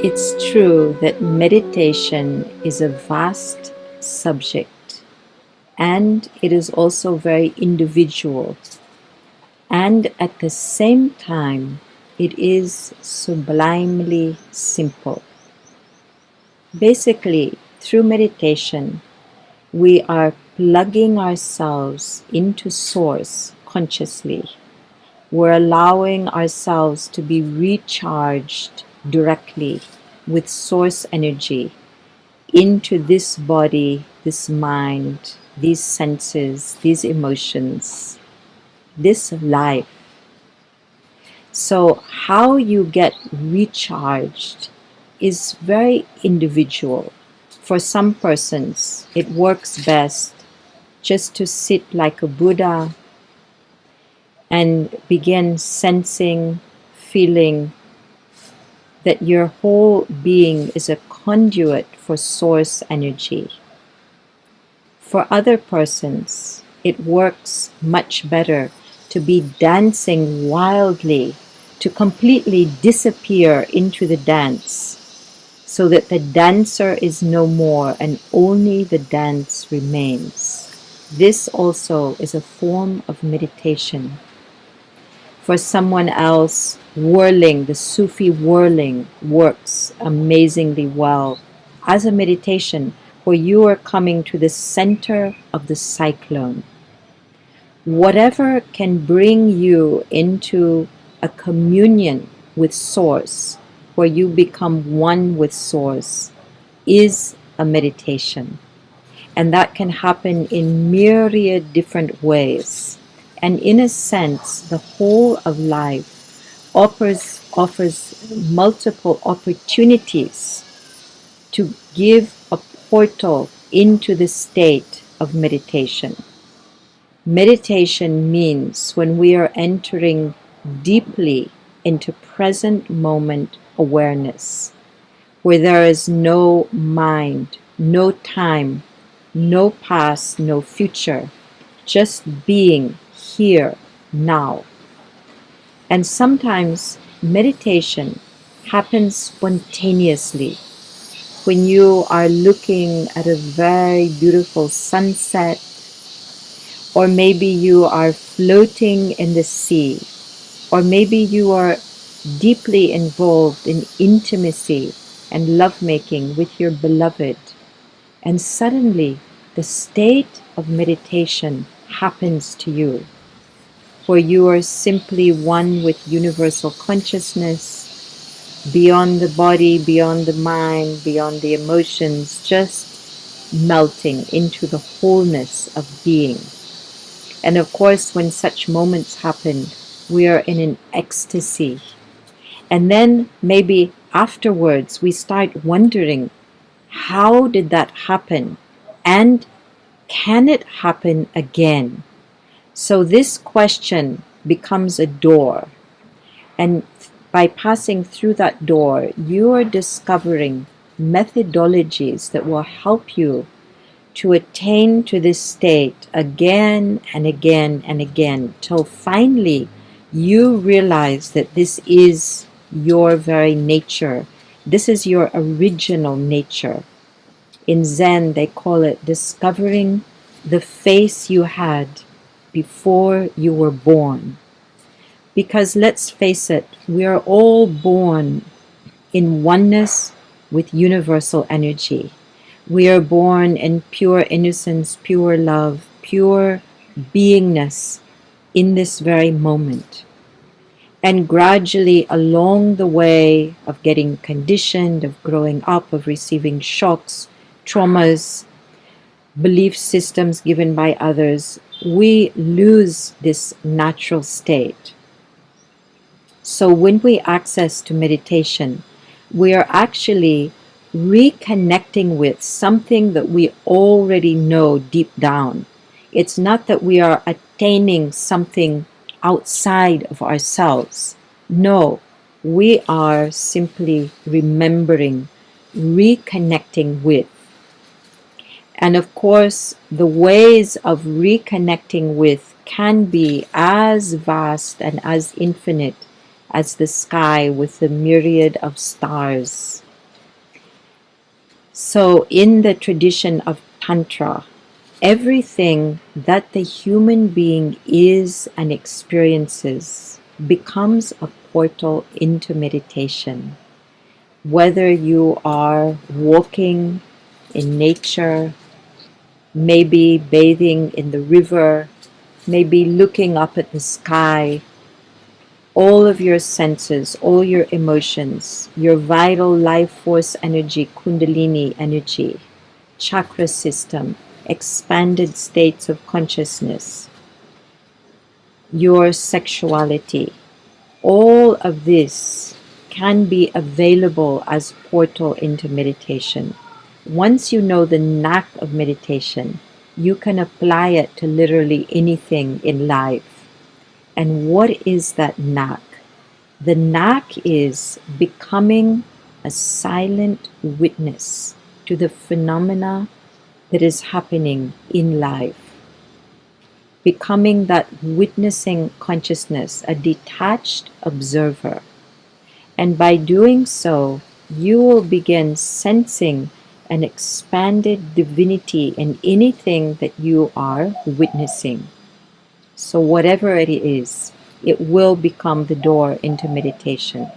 It's true that meditation is a vast subject, and it is also very individual, and at the same time it is sublimely simple. Basically, through meditation, we are plugging ourselves into Source consciously. We're allowing ourselves to be recharged directly with Source energy into this body, this mind, these senses, these emotions, this life. So how you get recharged is very individual. For some persons, it works best just to sit like a Buddha and begin sensing, feeling that your whole being is a conduit for Source energy. For other persons, it works much better to be dancing wildly, to completely disappear into the dance, so that the dancer is no more and only the dance remains. This also is a form of meditation. For someone else, whirling, the Sufi whirling, works amazingly well as a meditation where you are coming to the center of the cyclone. Whatever can bring you into a communion with Source, where you become one with Source, is a meditation. And that can happen in myriad different ways. And in a sense, the whole of life offers multiple opportunities to give a portal into the state of meditation. Meditation means when we are entering deeply into present moment awareness, where there is no mind, no time, no past, no future, just being here, now. And sometimes meditation happens spontaneously when you are looking at a very beautiful sunset, or maybe you are floating in the sea, or maybe you are deeply involved in intimacy and lovemaking with your beloved, and suddenly the state of meditation happens to you, where you are simply one with universal consciousness, beyond the body, beyond the mind, beyond the emotions, just melting into the wholeness of being. And of course, when such moments happen, we are in an ecstasy. And then maybe afterwards we start wondering, how did that happen? And can it happen again? So this question becomes a door. And by passing through that door, you are discovering methodologies that will help you to attain to this state again and again and again, till finally you realize that this is your very nature. This is your original nature. In Zen, they call it discovering the face you had before you were born. Because let's face it, we are all born in oneness with universal energy. We are born in pure innocence, pure love, pure beingness in this very moment. And gradually along the way of getting conditioned, of growing up, of receiving shocks, traumas, belief systems given by others, we lose this natural state. So when we access to meditation, we are actually reconnecting with something that we already know deep down. It's not that we are attaining something outside of ourselves. No, we are simply remembering, reconnecting with. And of course, the ways of reconnecting with can be as vast and as infinite as the sky with the myriad of stars. So, in the tradition of Tantra, everything that the human being is and experiences becomes a portal into meditation. Whether you are walking in nature, maybe bathing in the river, maybe looking up at the sky, all of your senses, all your emotions, your vital life force energy, kundalini energy, chakra system, expanded states of consciousness, your sexuality, all of this can be available as portal into meditation. Once you know the knack of meditation, you can apply it to literally anything in life. And what is that knack? The knack is becoming a silent witness to the phenomena that is happening in life. Becoming that witnessing consciousness, a detached observer. And by doing so, you will begin sensing an expanded divinity in anything that you are witnessing. So whatever it is, it will become the door into meditation.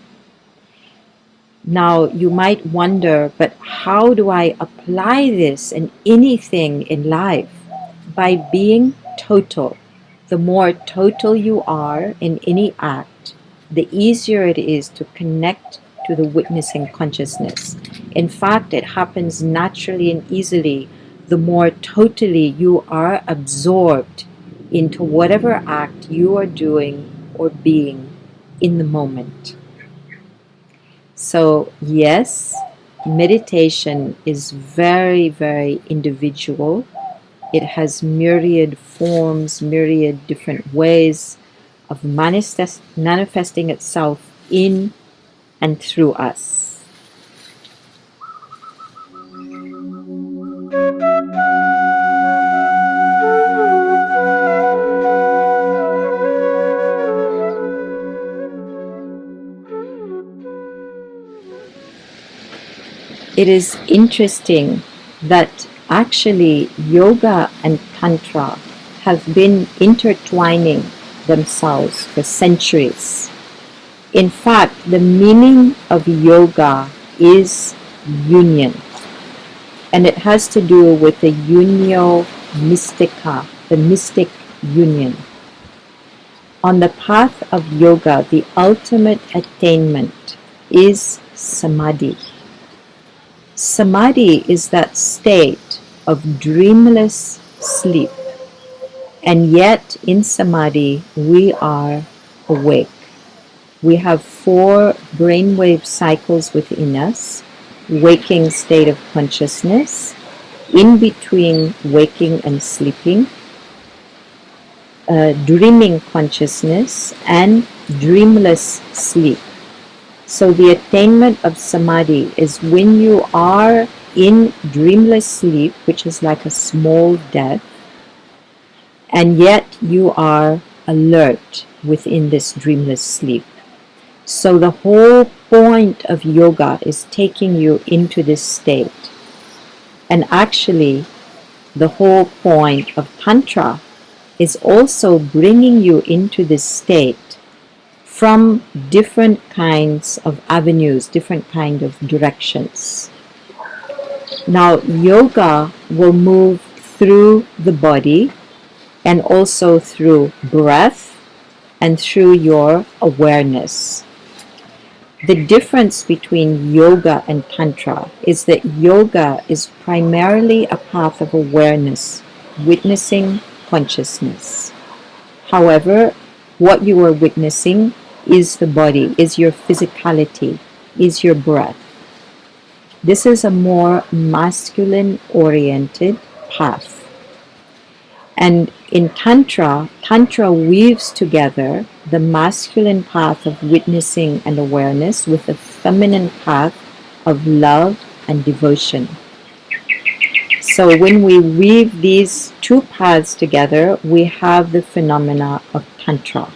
Now, you might wonder, but how do I apply this in anything in life? By being total. The more total you are in any act, the easier it is to connect to the witnessing consciousness. In fact, it happens naturally and easily the more totally you are absorbed into whatever act you are doing or being in the moment. So yes, meditation is very, very individual. It has myriad forms, myriad different ways of manifesting itself in and through us. It is interesting that actually yoga and tantra have been intertwining themselves for centuries. In fact, the meaning of yoga is union, and it has to do with the unio mystica, the mystic union. On the path of yoga, the ultimate attainment is samadhi. Samadhi is that state of dreamless sleep, and yet in samadhi we are awake. We have 4 brainwave cycles within us: waking state of consciousness, in between waking and sleeping, dreaming consciousness, and dreamless sleep. So the attainment of samadhi is when you are in dreamless sleep, which is like a small death, and yet you are alert within this dreamless sleep. So the whole point of yoga is taking you into this state. And actually, the whole point of Tantra is also bringing you into this state from different kinds of avenues, different kind of directions. Now, yoga will move through the body and also through breath and through your awareness. The difference between yoga and Tantra is that yoga is primarily a path of awareness, witnessing consciousness. However, what you are witnessing is the body, is your physicality, is your breath. This is a more masculine-oriented path. And in Tantra, Tantra weaves together the masculine path of witnessing and awareness with the feminine path of love and devotion. So when we weave these two paths together, we have the phenomena of Tantra.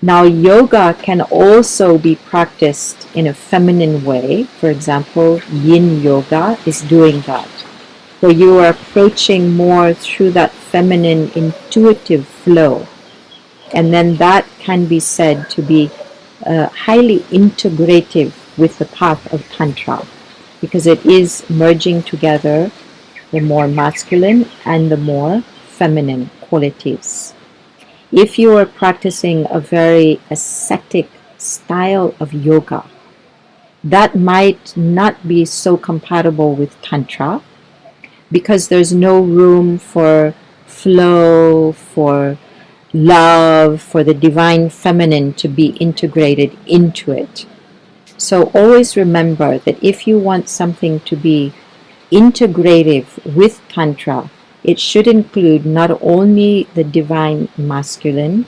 Now, yoga can also be practiced in a feminine way. For example, yin yoga is doing that, where you are approaching more through that feminine intuitive flow. And then that can be said to be highly integrative with the path of Tantra, because it is merging together the more masculine and the more feminine qualities. If you are practicing a very ascetic style of yoga, that might not be so compatible with Tantra, because there's no room for flow, for love, for the divine feminine to be integrated into it. So always remember that if you want something to be integrative with Tantra, it should include not only the divine masculine,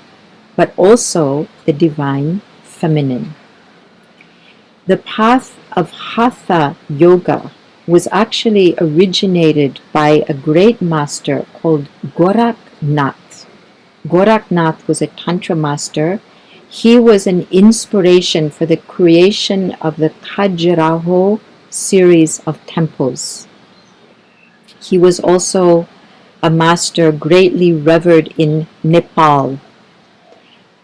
but also the divine feminine. The path of Hatha Yoga was actually originated by a great master called Goraknath. Goraknath was a Tantra master. He was an inspiration for the creation of the Khajuraho series of temples. He was also a master greatly revered in Nepal.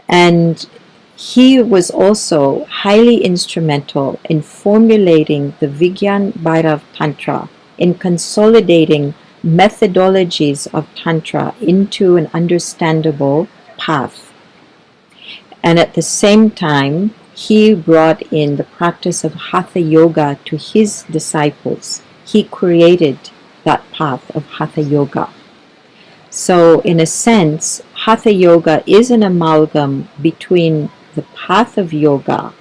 And he was also highly instrumental in formulating the Vigyan Bhairav Tantra, in consolidating methodologies of Tantra into an understandable path. And at the same time, he brought in the practice of Hatha Yoga to his disciples. He created that path of Hatha Yoga. So in a sense, Hatha Yoga is an amalgam between the path of yoga,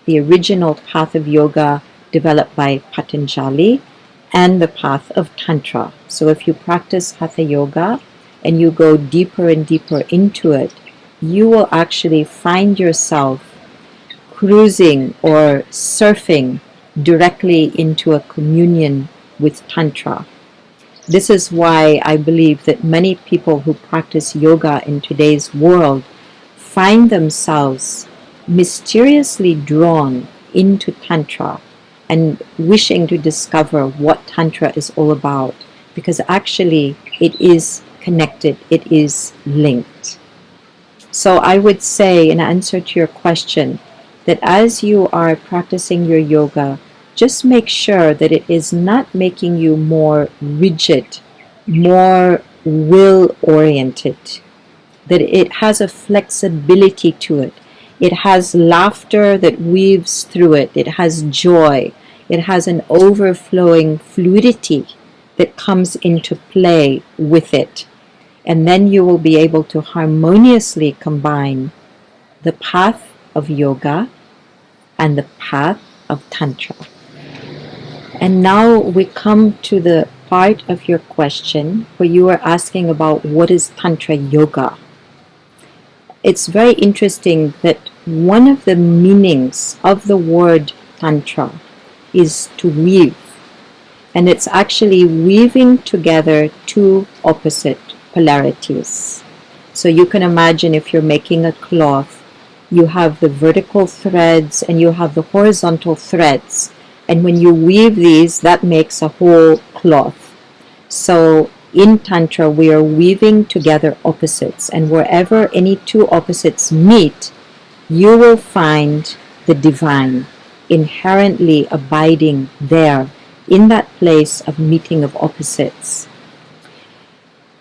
the original path of yoga developed by Patanjali, and the path of Tantra. So if you practice Hatha Yoga and you go deeper and deeper into it, you will actually find yourself cruising or surfing directly into a communion with Tantra. This is why I believe that many people who practice yoga in today's world find themselves mysteriously drawn into Tantra and wishing to discover what Tantra is all about, because actually it is connected, it is linked. So I would say, in answer to your question, that as you are practicing your yoga, just make sure that it is not making you more rigid, more will-oriented, that it has a flexibility to it. It has laughter that weaves through it. It has joy. It has an overflowing fluidity that comes into play with it. And then you will be able to harmoniously combine the path of yoga and the path of Tantra. And now we come to the part of your question where you are asking about what is Tantra Yoga. It's very interesting that one of the meanings of the word Tantra is to weave. And it's actually weaving together two opposite polarities. So you can imagine if you're making a cloth, you have the vertical threads and you have the horizontal threads. And when you weave these, that makes a whole cloth. So in Tantra, we are weaving together opposites. And wherever any two opposites meet, you will find the divine inherently abiding there in that place of meeting of opposites.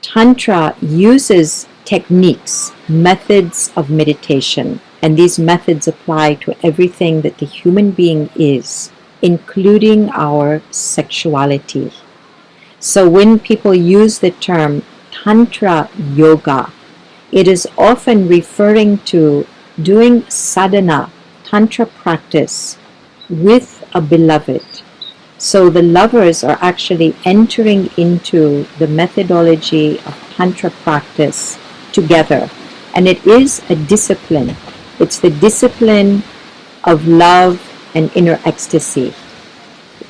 Tantra uses techniques, methods of meditation. And these methods apply to everything that the human being is, including our sexuality. So when people use the term Tantra Yoga, it is often referring to doing sadhana, Tantra practice, with a beloved. So the lovers are actually entering into the methodology of Tantra practice together. And it is a discipline. It's the discipline of love and inner ecstasy.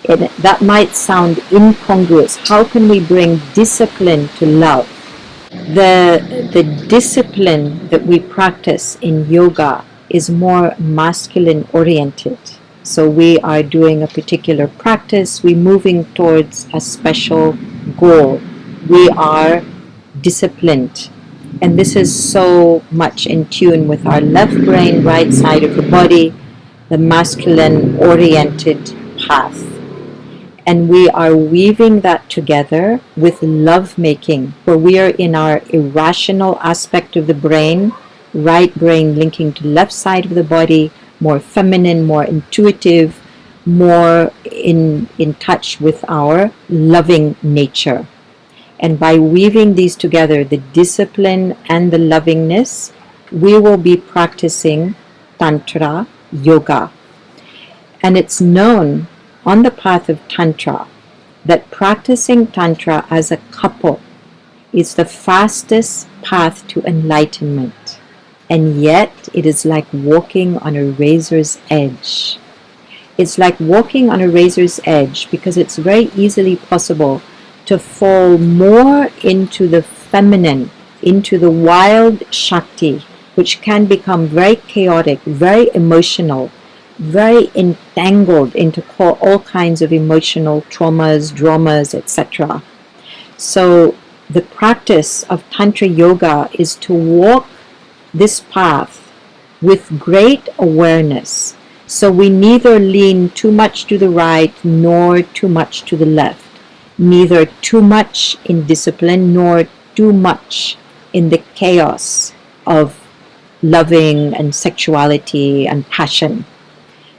And that might sound incongruous. How can we bring discipline to love? The discipline that we practice in yoga is more masculine oriented. So we are doing a particular practice, we're moving towards a special goal. We are disciplined. And this is so much in tune with our left brain, right side of the body, the masculine oriented path. And we are weaving that together with love making, where we are in our irrational aspect of the brain, right brain linking to left side of the body, more feminine, more intuitive, more in touch with our loving nature. And by weaving these together, the discipline and the lovingness, we will be practicing Tantra yoga. And it's known on the path of Tantra that practicing Tantra as a couple is the fastest path to enlightenment. And yet it is like walking on a razor's edge. It's like walking on a razor's edge because it's very easily possible to fall more into the feminine, into the wild Shakti, which can become very chaotic, very emotional, very entangled into all kinds of emotional traumas, dramas, etc. So the practice of Tantra Yoga is to walk this path with great awareness. So we neither lean too much to the right nor too much to the left, neither too much in discipline nor too much in the chaos of loving and sexuality and passion.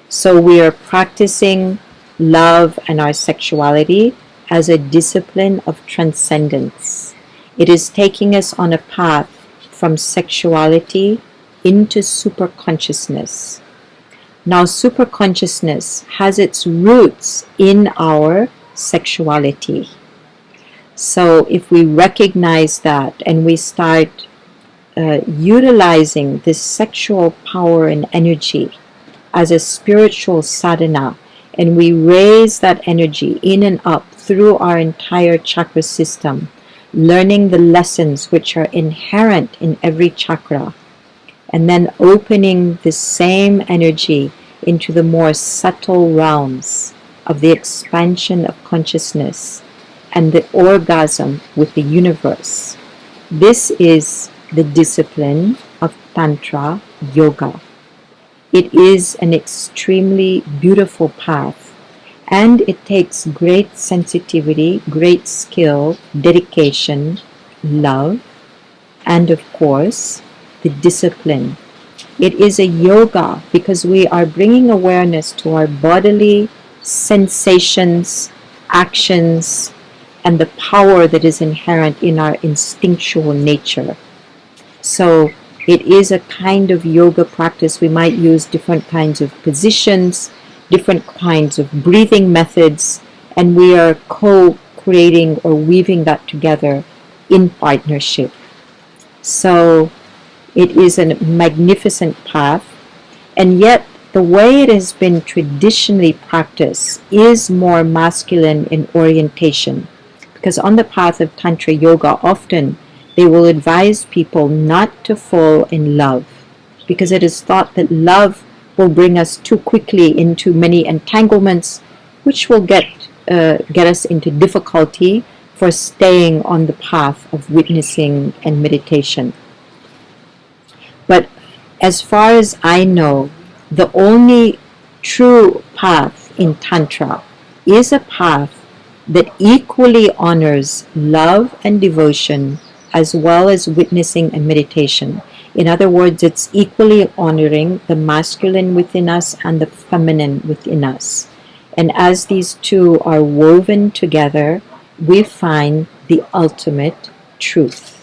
So we are practicing love and our sexuality as a discipline of transcendence. It is taking us on a path from sexuality into superconsciousness. Now, superconsciousness has its roots in our sexuality. So if we recognize that and we start utilizing this sexual power and energy as a spiritual sadhana, and we raise that energy in and up through our entire chakra system, learning the lessons which are inherent in every chakra, and then opening the same energy into the more subtle realms of the expansion of consciousness and the orgasm with the universe. This is the discipline of Tantra Yoga. It is an extremely beautiful path, and it takes great sensitivity, great skill, dedication, love, and of course, the discipline. It is a yoga because we are bringing awareness to our bodily sensations, actions, and the power that is inherent in our instinctual nature. So it is a kind of yoga practice. We might use different kinds of positions, different kinds of breathing methods, and we are co-creating or weaving that together in partnership. So it is a magnificent path, and yet the way it has been traditionally practiced is more masculine in orientation, because on the path of Tantra Yoga, often they will advise people not to fall in love, because it is thought that love will bring us too quickly into many entanglements, which will get us into difficulty for staying on the path of witnessing and meditation. But as far as I know, the only true path in Tantra is a path that equally honors love and devotion as well as witnessing and meditation. In other words, it's equally honoring the masculine within us and the feminine within us. And as these two are woven together, we find the ultimate truth.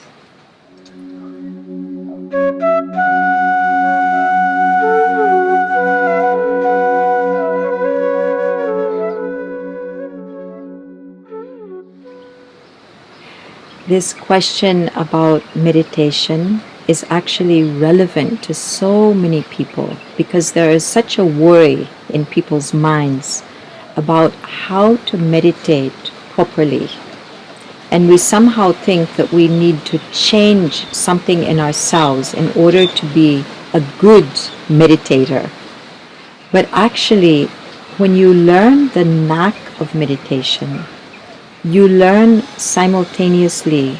This question about meditation is actually relevant to so many people because there is such a worry in people's minds about how to meditate properly. And we somehow think that we need to change something in ourselves in order to be a good meditator. But actually, when you learn the knack of meditation, you learn simultaneously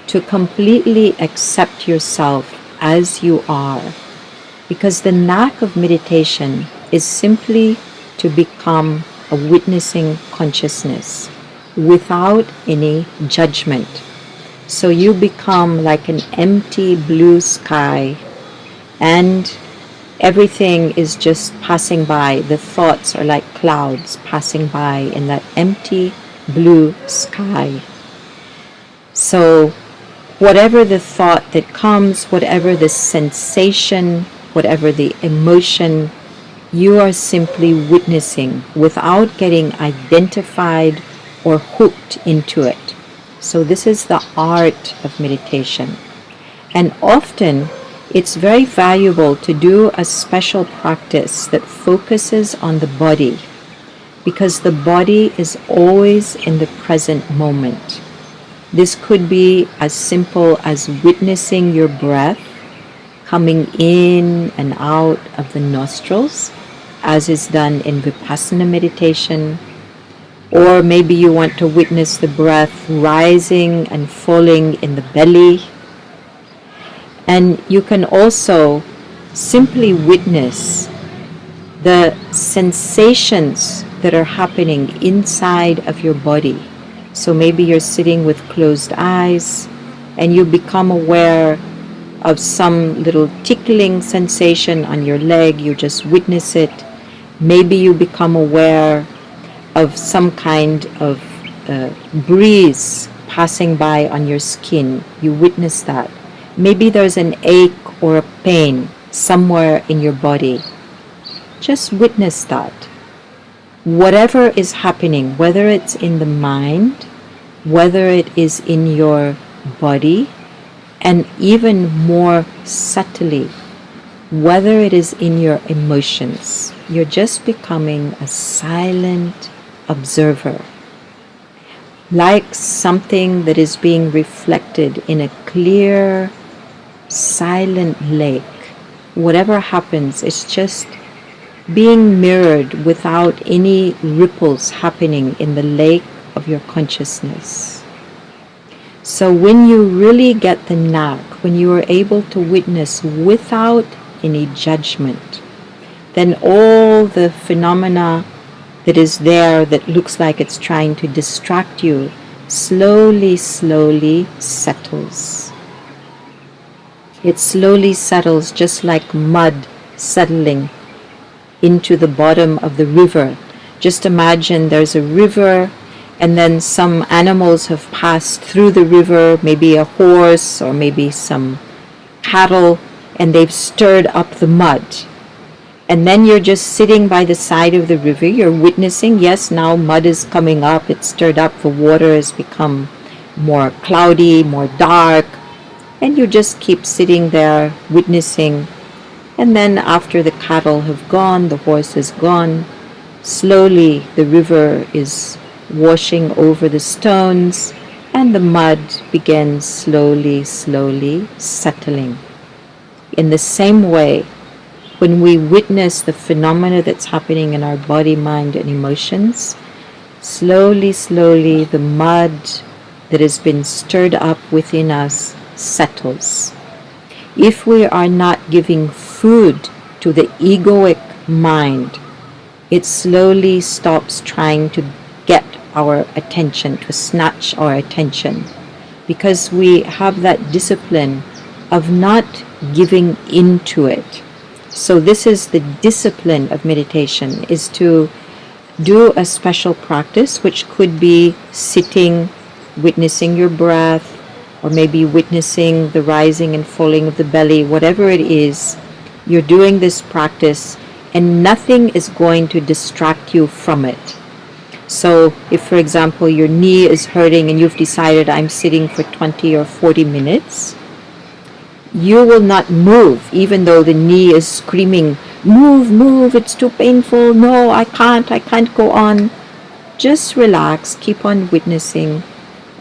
to completely accept yourself as you are. Because the knack of meditation is simply to become a witnessing consciousness without any judgment. So you become like an empty blue sky and everything is just passing by. The thoughts are like clouds passing by in that empty blue sky. So whatever the thought that comes, whatever the sensation, whatever the emotion, you are simply witnessing without getting identified or hooked into it. So this is the art of meditation. And often it's very valuable to do a special practice that focuses on the body, because the body is always in the present moment. This could be as simple as witnessing your breath coming in and out of the nostrils, as is done in Vipassana meditation. Or maybe you want to witness the breath rising and falling in the belly. And you can also simply witness the sensations that are happening inside of your body. So maybe you're sitting with closed eyes and you become aware of some little tickling sensation on your leg. You just witness it. Maybe you become aware of some kind of breeze passing by on your skin. You witness that. Maybe there's an ache or a pain somewhere in your body. Just witness that. Whatever is happening, whether it's in the mind, whether it is in your body, and even more subtly, whether it is in your emotions, you're just becoming a silent observer, like something that is being reflected in a clear, silent lake. Whatever happens, it's just being mirrored without any ripples happening in the lake of your consciousness. So when you really get the knack, when you are able to witness without any judgment, then all the phenomena that is there that looks like it's trying to distract you slowly settles. It slowly settles, just like mud settling into the bottom of the river. Just imagine there's a river and then some animals have passed through the river, maybe a horse or maybe some cattle, and they've stirred up the mud. And then you're just sitting by the side of the river, you're witnessing, yes, now mud is coming up, it's stirred up, the water has become more cloudy, more dark, and you just keep sitting there witnessing. And then after the cattle have gone, the horse is gone, slowly the river is washing over the stones and the mud begins slowly settling. In the same way, when we witness the phenomena that's happening in our body, mind, and emotions, slowly the mud that has been stirred up within us settles. If we are not giving food to the egoic mind, it slowly stops trying to get our attention, to snatch our attention, because we have that discipline of not giving into it. So this is the discipline of meditation, is to do a special practice, which could be sitting, witnessing your breath, or maybe witnessing the rising and falling of the belly, whatever it is. You're doing this practice and nothing is going to distract you from it. So if, for example, your knee is hurting and you've decided I'm sitting for 20 or 40 minutes, you will not move even though the knee is screaming, move, move, it's too painful, no, I can't go on. Just relax, keep on witnessing,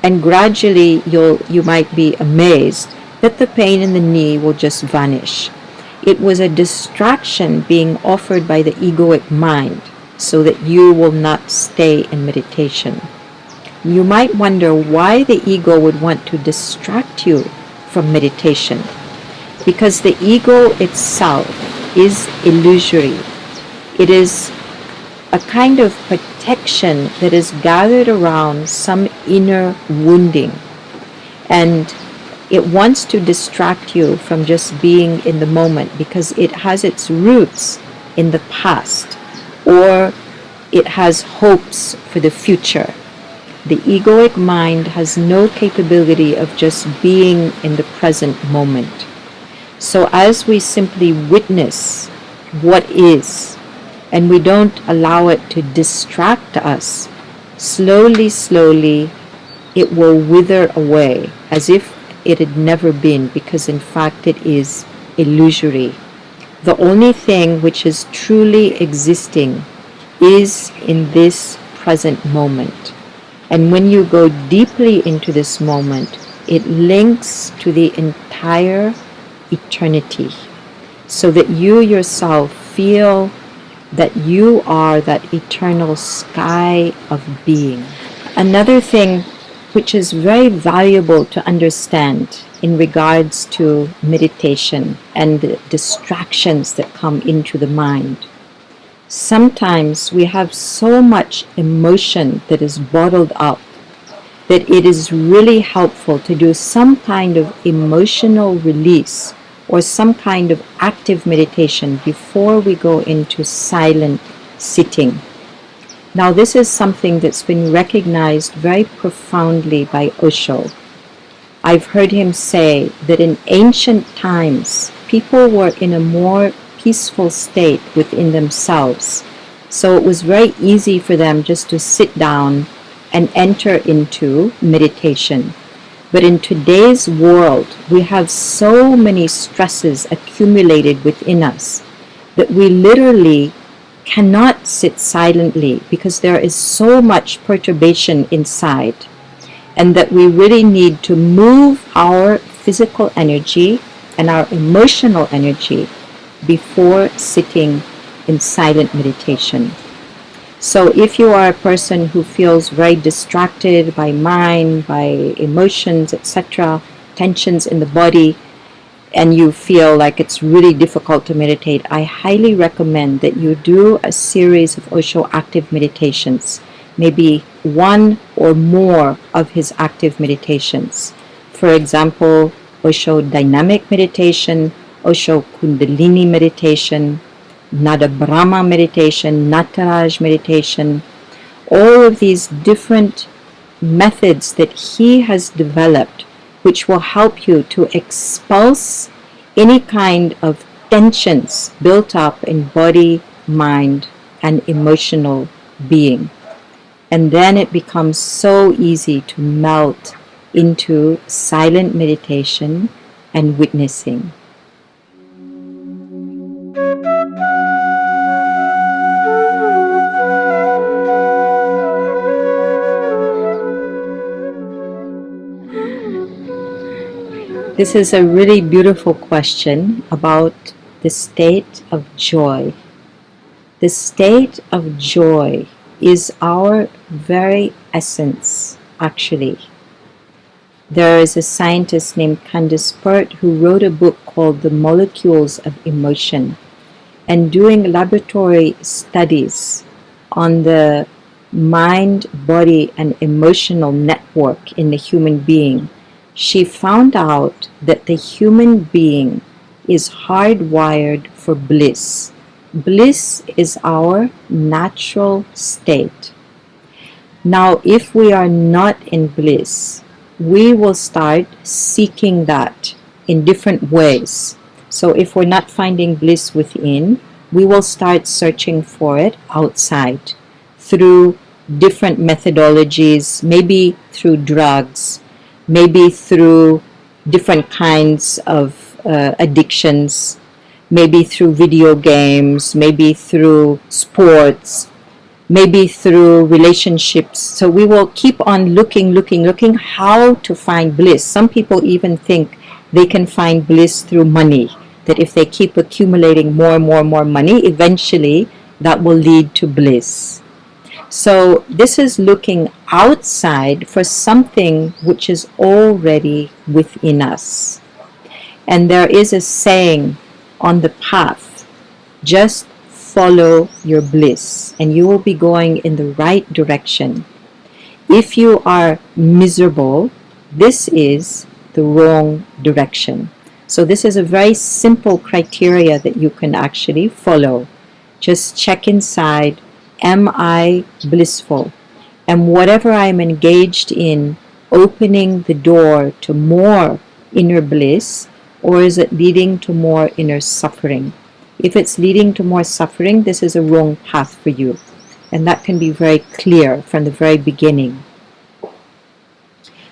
and gradually you might be amazed that the pain in the knee will just vanish. It was a distraction being offered by the egoic mind so that you will not stay in meditation. You might wonder why the ego would want to distract you from meditation. Because the ego itself is illusory. It is a kind of protection that is gathered around some inner wounding. And it wants to distract you from just being in the moment because it has its roots in the past, or it has hopes for the future. The egoic mind has no capability of just being in the present moment. So as we simply witness what is, and we don't allow it to distract us, slowly, it will wither away as if it had never been, because in fact it is illusory. The only thing which is truly existing is in this present moment. And when you go deeply into this moment, it links to the entire eternity, so that you yourself feel that you are that eternal sky of being. Another thing which is very valuable to understand in regards to meditation and the distractions that come into the mind. Sometimes we have so much emotion that is bottled up that it is really helpful to do some kind of emotional release or some kind of active meditation before we go into silent sitting. Now, this is something that's been recognized very profoundly by Osho. I've heard him say that in ancient times, people were in a more peaceful state within themselves. So it was very easy for them just to sit down and enter into meditation. But in today's world, we have so many stresses accumulated within us that we literally cannot sit silently because there is so much perturbation inside, and that we really need to move our physical energy and our emotional energy before sitting in silent meditation. So if you are a person who feels very distracted by mind, by emotions, etc., tensions in the body, and you feel like it's really difficult to meditate, I highly recommend that you do a series of Osho active meditations, maybe one or more of his active meditations. For example, Osho dynamic meditation, Osho kundalini meditation, Nada Brahma meditation, Nataraj meditation, all of these different methods that he has developed, which will help you to expulse any kind of tensions built up in body, mind, and emotional being. And then it becomes so easy to melt into silent meditation and witnessing. This is a really beautiful question about the state of joy. The state of joy is our very essence, actually. There is a scientist named Candace Pert who wrote a book called The Molecules of Emotion, and doing laboratory studies on the mind, body, and emotional network in the human being, she found out that the human being is hardwired for bliss. Bliss is our natural state. Now, if we are not in bliss, we will start seeking that in different ways. So if we're not finding bliss within, we will start searching for it outside through different methodologies, maybe through drugs, maybe through different kinds of addictions, maybe through video games, maybe through sports, maybe through relationships. So we will keep on looking how to find bliss. Some people even think they can find bliss through money, that if they keep accumulating more and more money, eventually that will lead to bliss. So this is looking outside for something which is already within us. And there is a saying on the path, just follow your bliss and you will be going in the right direction. If you are miserable, this is the wrong direction. So this is a very simple criteria that you can actually follow. Just check inside, am I blissful? And whatever I'm engaged in, opening the door to more inner bliss, or is it leading to more inner suffering? If it's leading to more suffering, this is a wrong path for you. And that can be very clear from the very beginning.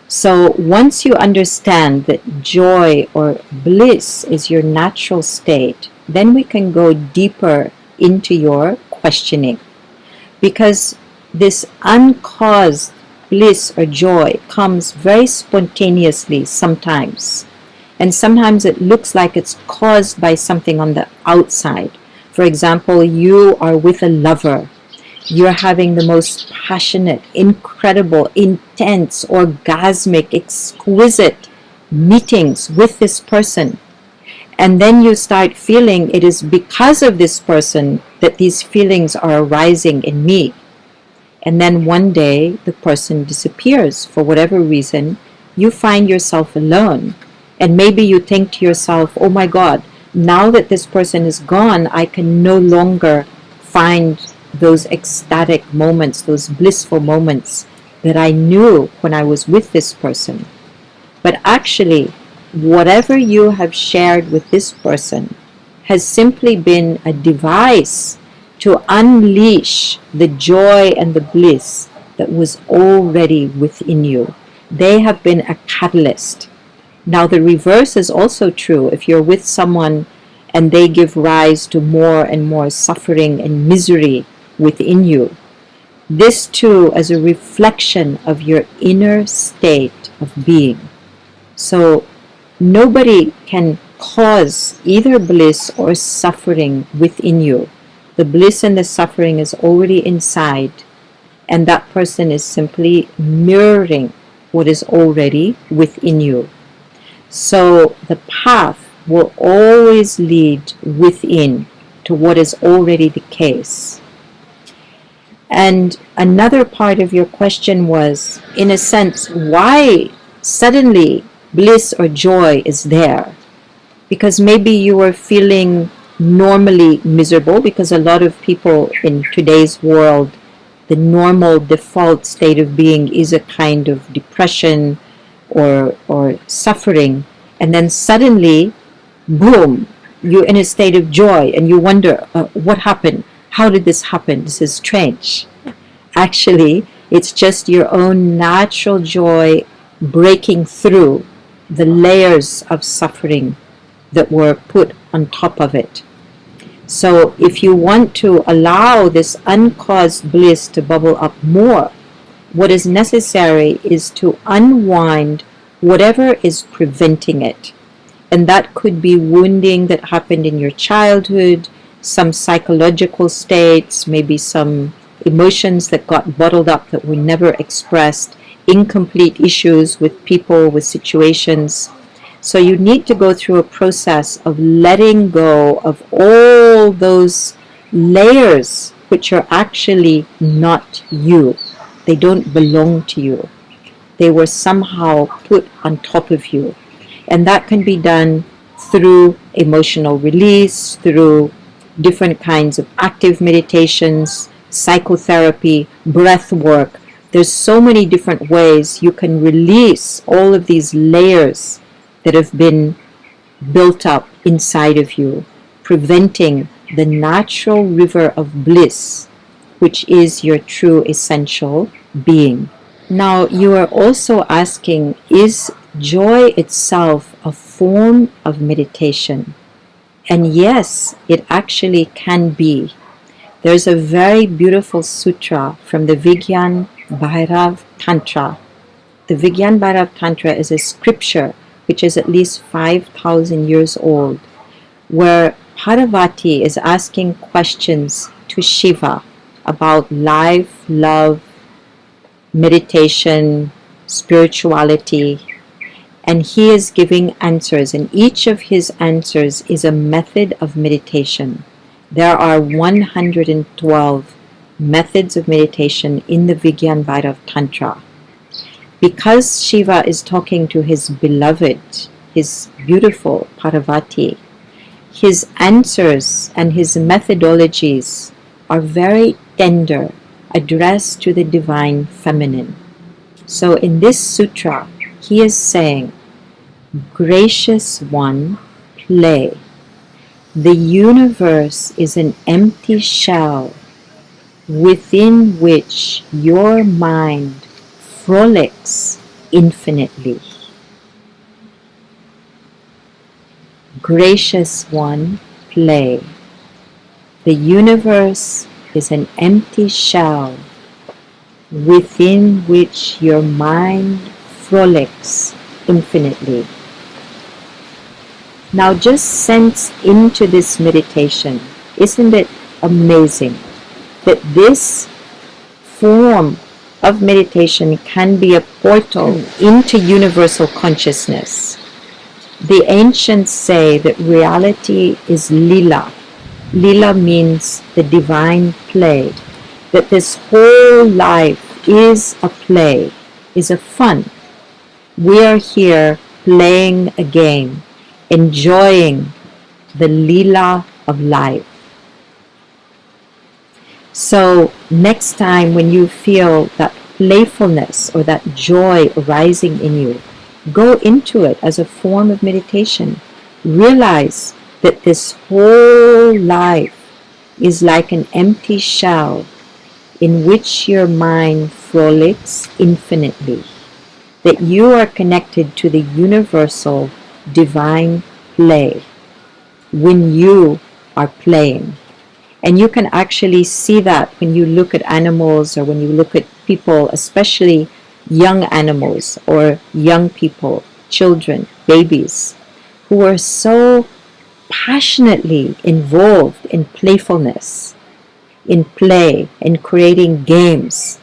So once you understand that joy or bliss is your natural state, then we can go deeper into your questioning. Because this uncaused bliss or joy comes very spontaneously sometimes. And sometimes it looks like it's caused by something on the outside. For example, you are with a lover. You're having the most passionate, incredible, intense, orgasmic, exquisite meetings with this person. And then you start feeling it is because of this person that these feelings are arising in me. And then one day the person disappears for whatever reason. You find yourself alone. And maybe you think to yourself, oh my God, now that this person is gone, I can no longer find those ecstatic moments, those blissful moments that I knew when I was with this person. But actually, whatever you have shared with this person has simply been a device to unleash the joy and the bliss that was already within you. They have been a catalyst. Now the reverse is also true. If you're with someone and they give rise to more and more suffering and misery within you, this too is a reflection of your inner state of being. So nobody can cause either bliss or suffering within you. The bliss and the suffering is already inside, and that person is simply mirroring what is already within you. So the path will always lead within to what is already the case. And another part of your question was, in a sense, why suddenly bliss or joy is there? Because maybe you were feeling normally miserable, because a lot of people in today's world, the normal default state of being is a kind of depression or suffering, and then suddenly, boom, you're in a state of joy and you wonder, what happened? How did this happen? This is strange. Actually, it's just your own natural joy breaking through the layers of suffering that were put on top of it. So if you want to allow this uncaused bliss to bubble up more, what is necessary is to unwind whatever is preventing it. And that could be wounding that happened in your childhood, some psychological states, maybe some emotions that got bottled up that were never expressed, incomplete issues with people, with situations. So you need to go through a process of letting go of all those layers which are actually not you. They don't belong to you. They were somehow put on top of you. And that can be done through emotional release, through different kinds of active meditations, psychotherapy, breath work. There's so many different ways you can release all of these layers that have been built up inside of you, preventing the natural river of bliss which is your true essential being. Now, you are also asking, is joy itself a form of meditation? And yes, it actually can be. There's a very beautiful sutra from the Vigyan Bhairav Tantra. The Vigyan Bhairav Tantra is a scripture which is at least 5,000 years old, where Parvati is asking questions to Shiva about life, love, meditation, spirituality, and he is giving answers, and each of his answers is a method of meditation. There are 112 methods of meditation in the Vigyan Bhairav Tantra. Because Shiva is talking to his beloved, his beautiful Parvati, his answers and his methodologies are very tender, addressed to the divine feminine. So in this sutra, he is saying, gracious one, play. The universe is an empty shell within which your mind frolics infinitely. Gracious one, play. The universe is an empty shell within which your mind frolics infinitely. Now just sense into this meditation. Isn't it amazing that this form of meditation can be a portal into universal consciousness? The ancients say that reality is Lila. Lila means the divine play. That this whole life is a play, is a fun. We are here playing a game, enjoying the Lila of life. So next time when you feel that playfulness or that joy arising in you, go into it as a form of meditation. Realize that this whole life is like an empty shell in which your mind frolics infinitely. That you are connected to the universal divine play when you are playing. And you can actually see that when you look at animals or when you look at people, especially young animals or young people, children, babies, who are so passionately involved in playfulness, in play, in creating games,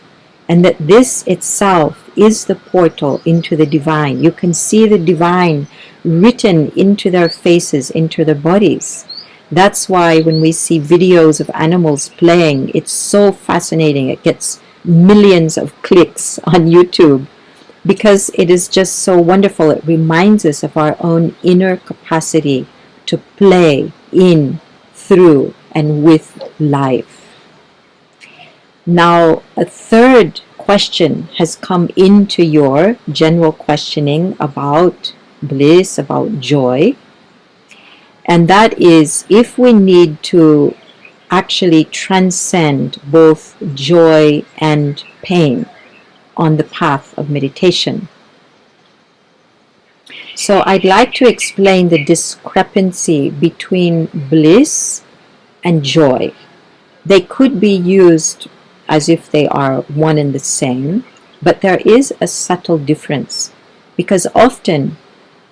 and that this itself is the portal into the divine. You can see the divine written into their faces, into their bodies. That's why when we see videos of animals playing, it's so fascinating. It gets millions of clicks on YouTube because it is just so wonderful. It reminds us of our own inner capacity to play in, through, and with life. Now, a third question has come into your general questioning about bliss, about joy. And that is, if we need to actually transcend both joy and pain on the path of meditation. So I'd like to explain the discrepancy between bliss and joy. They could be used as if they are one and the same, but there is a subtle difference, because often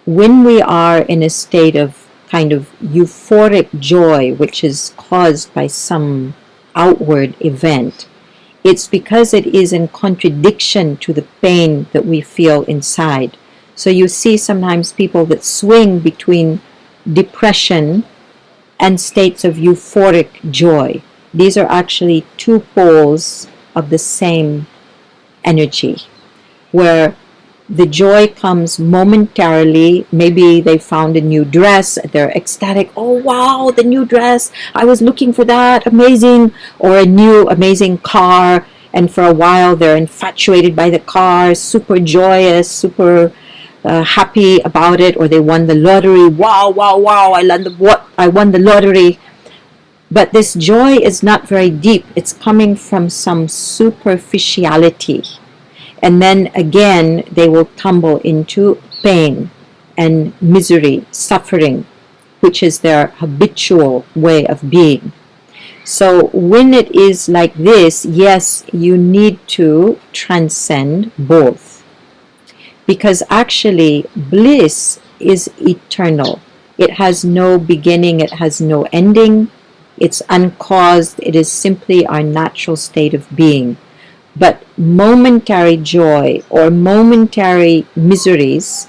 when we are in a state of kind of euphoric joy, which is caused by some outward event, it's because it is in contradiction to the pain that we feel inside. So you see sometimes people that swing between depression and states of euphoric joy. These are actually two poles of the same energy, where the joy comes momentarily. Maybe they found a new dress, they're ecstatic, oh wow, the new dress, I was looking for that, amazing. Or a new amazing car, and for a while they're infatuated by the car, super joyous, super happy about it. Or they won the lottery, wow, I won the lottery. But this joy is not very deep. It's coming from some superficiality. And then again, they will tumble into pain and misery, suffering, which is their habitual way of being. So when it is like this, yes, you need to transcend both. Because actually, bliss is eternal. It has no beginning, it has no ending. It's uncaused, it is simply our natural state of being. But momentary joy or momentary miseries,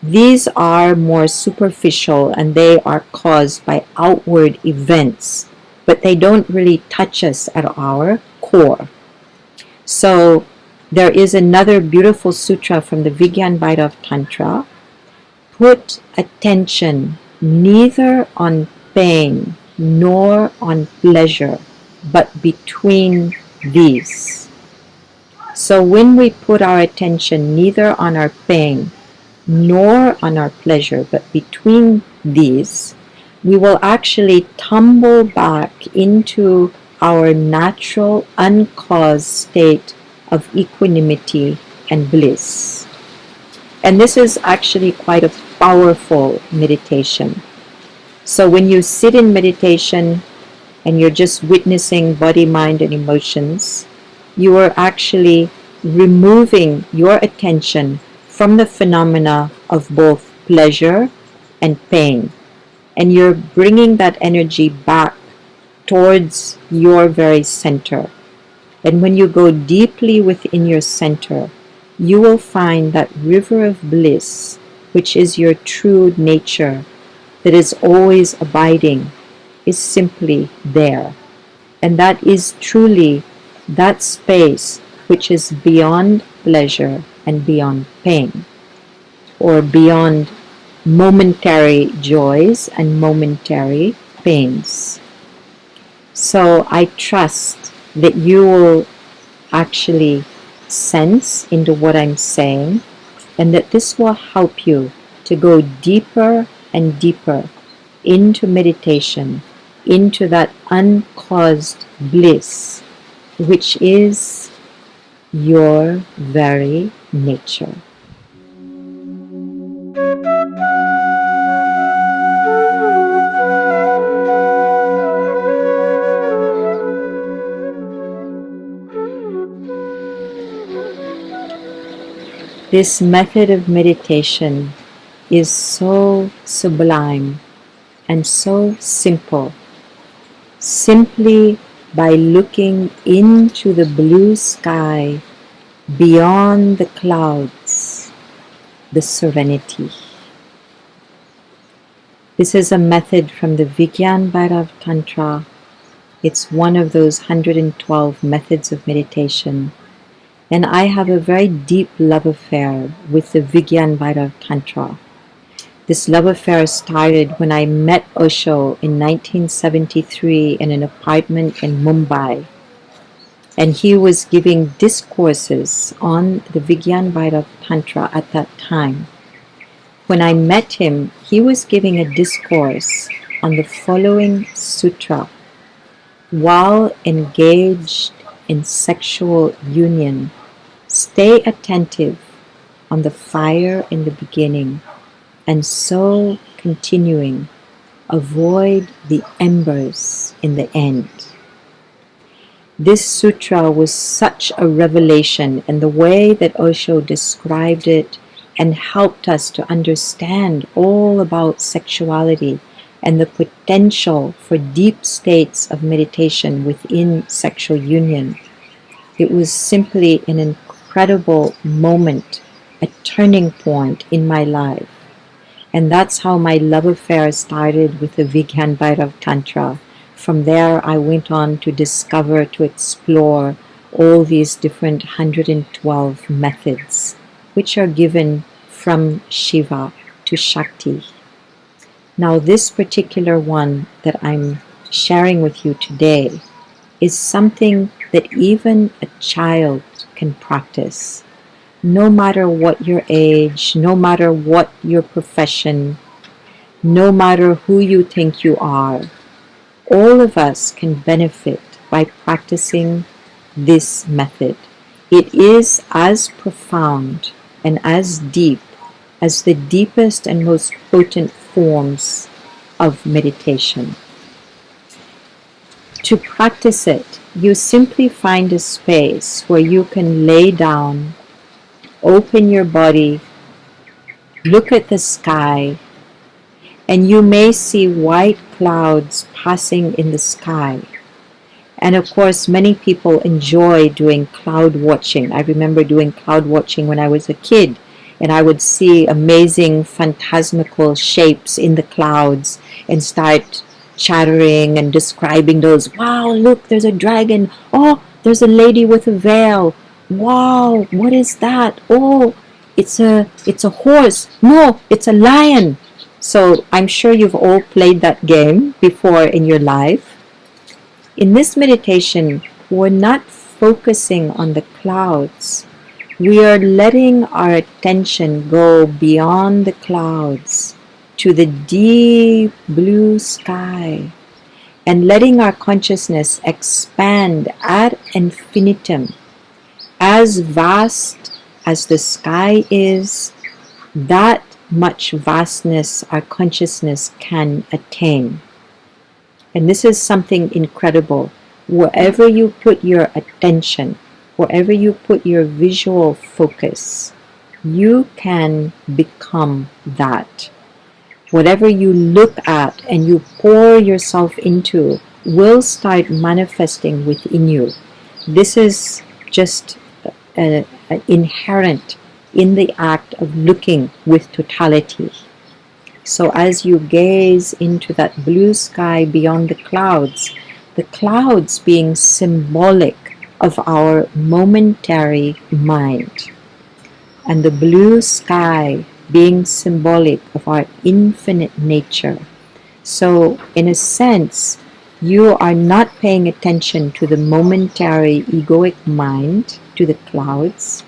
these are more superficial and they are caused by outward events, but they don't really touch us at our core. So there is another beautiful sutra from the Vijnana Tantra. Put attention neither on pain nor on pleasure, but between these. So when we put our attention neither on our pain nor on our pleasure, but between these, we will actually tumble back into our natural, uncaused state of equanimity and bliss. And this is actually quite a powerful meditation. So when you sit in meditation and you're just witnessing body, mind, and emotions, you are actually removing your attention from the phenomena of both pleasure and pain. And you're bringing that energy back towards your very center. And when you go deeply within your center, you will find that river of bliss, which is your true nature, that is always abiding, is simply there. And that is truly that space which is beyond pleasure and beyond pain, or beyond momentary joys and momentary pains. So I trust that you will actually sense into what I'm saying, and that this will help you to go deeper and deeper into meditation, into that uncaused bliss, which is your very nature. This method of meditation is so sublime and so simple. Simply by looking into the blue sky beyond the clouds, the serenity. This is a method from the Vijnana Tantra. It's one of those 112 methods of meditation. And I have a very deep love affair with the Vijnana Tantra. This love affair started when I met Osho in 1973 in an apartment in Mumbai. And he was giving discourses on the Vijnana Tantra at that time. When I met him, he was giving a discourse on the following sutra. While engaged in sexual union, stay attentive on the fire in the beginning, and so continuing, avoid the embers in the end. This sutra was such a revelation, and the way that Osho described it and helped us to understand all about sexuality and the potential for deep states of meditation within sexual union. It was simply an incredible moment, a turning point in my life. And that's how my love affair started with the Vijnana Tantra. From there, I went on to discover, to explore all these different 112 methods, which are given from Shiva to Shakti. Now, this particular one that I'm sharing with you today is something that even a child can practice. No matter what your age, no matter what your profession, no matter who you think you are, All of us can benefit by practicing this method. It is as profound and as deep as the deepest and most potent forms of meditation. To practice it, you simply find a space where you can lay down, open your body, look at the sky, and you may see white clouds passing in the sky. And of course, many people enjoy doing cloud watching. I remember doing cloud watching when I was a kid, and I would see amazing phantasmical shapes in the clouds and start chattering and describing those. Wow, look, there's a dragon. Oh, there's a lady with a veil. Wow, what is that? Oh, it's a horse. No, it's a lion. So I'm sure you've all played that game before in your life. In this meditation, we're not focusing on the clouds. We are letting our attention go beyond the clouds to the deep blue sky and letting our consciousness expand ad infinitum. As vast as the sky is, that much vastness our consciousness can attain. And this is something incredible. Wherever you put your attention, wherever you put your visual focus, you can become that. Whatever you look at and you pour yourself into will start manifesting within you. This is just inherent in the act of looking with totality. So as you gaze into that blue sky beyond the clouds being symbolic of our momentary mind, and the blue sky being symbolic of our infinite nature. So in a sense, you are not paying attention to the momentary egoic mind, to the clouds.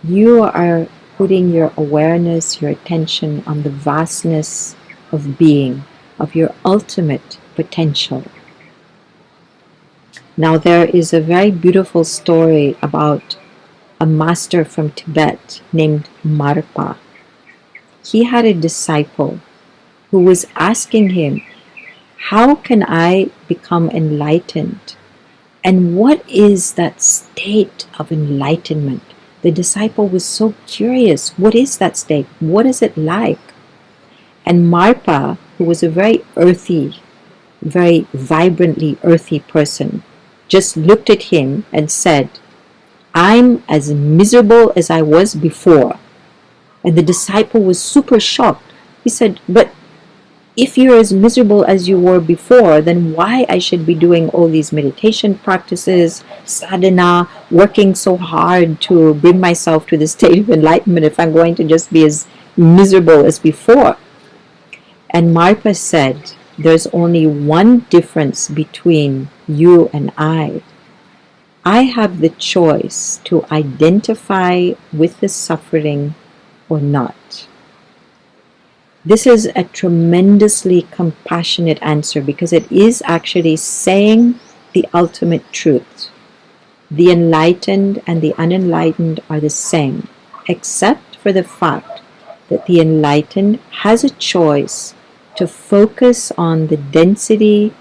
You are putting your awareness, your attention on the vastness of being, of your ultimate potential. Now there is a very beautiful story about a master from Tibet named Marpa. He had a disciple who was asking him, how can I become enlightened? And what is that state of enlightenment? The disciple was so curious. What is that state? What is it like? And Marpa, who was a very earthy, very vibrantly earthy person, just looked at him and said, I'm as miserable as I was before. And the disciple was super shocked. He said, but if you're as miserable as you were before, then why I should be doing all these meditation practices, sadhana, working so hard to bring myself to the state of enlightenment if I'm going to just be as miserable as before? And Marpa said, there's only one difference between you and I. I have the choice to identify with the suffering or not. This is a tremendously compassionate answer because it is actually saying the ultimate truth. The enlightened and the unenlightened are the same, except for the fact that the enlightened has a choice to focus on the density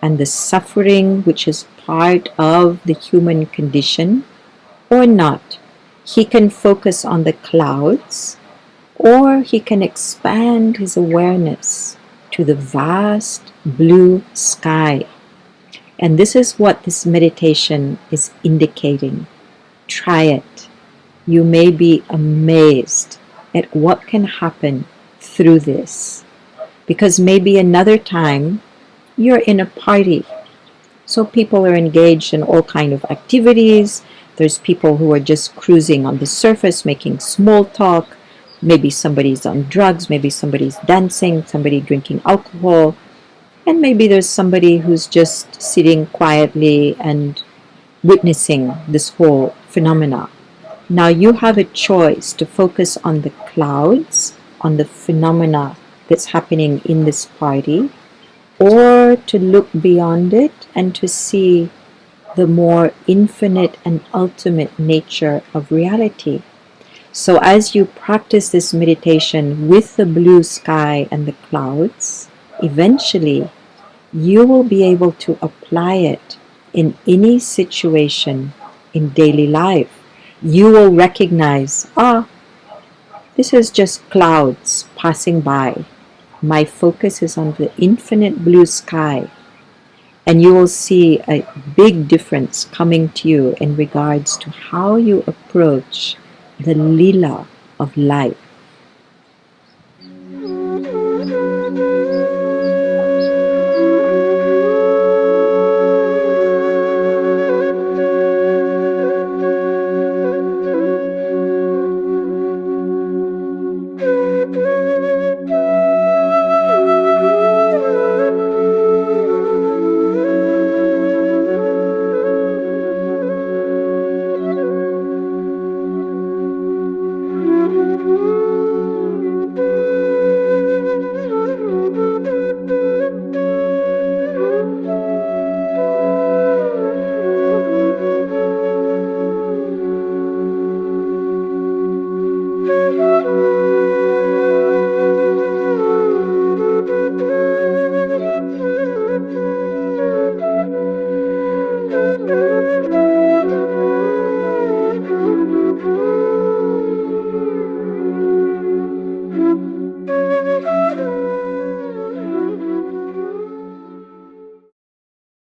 and the suffering which is part of the human condition or not. He can focus on the clouds, or he can expand his awareness to the vast blue sky. And this is what this meditation is indicating. Try it. You may be amazed at what can happen through this. Because maybe another time you're in a party. So people are engaged in all kinds of activities. There's people who are just cruising on the surface, making small talk. Maybe somebody's on drugs, maybe somebody's dancing, somebody drinking alcohol, and maybe there's somebody who's just sitting quietly and witnessing this whole phenomena. Now you have a choice to focus on the clouds, on the phenomena that's happening in this party, or to look beyond it and to see the more infinite and ultimate nature of reality. So as you practice this meditation with the blue sky and the clouds, eventually you will be able to apply it in any situation in daily life. You will recognize, this is just clouds passing by. My focus is on the infinite blue sky. And you will see a big difference coming to you in regards to how you approach the Lila of life.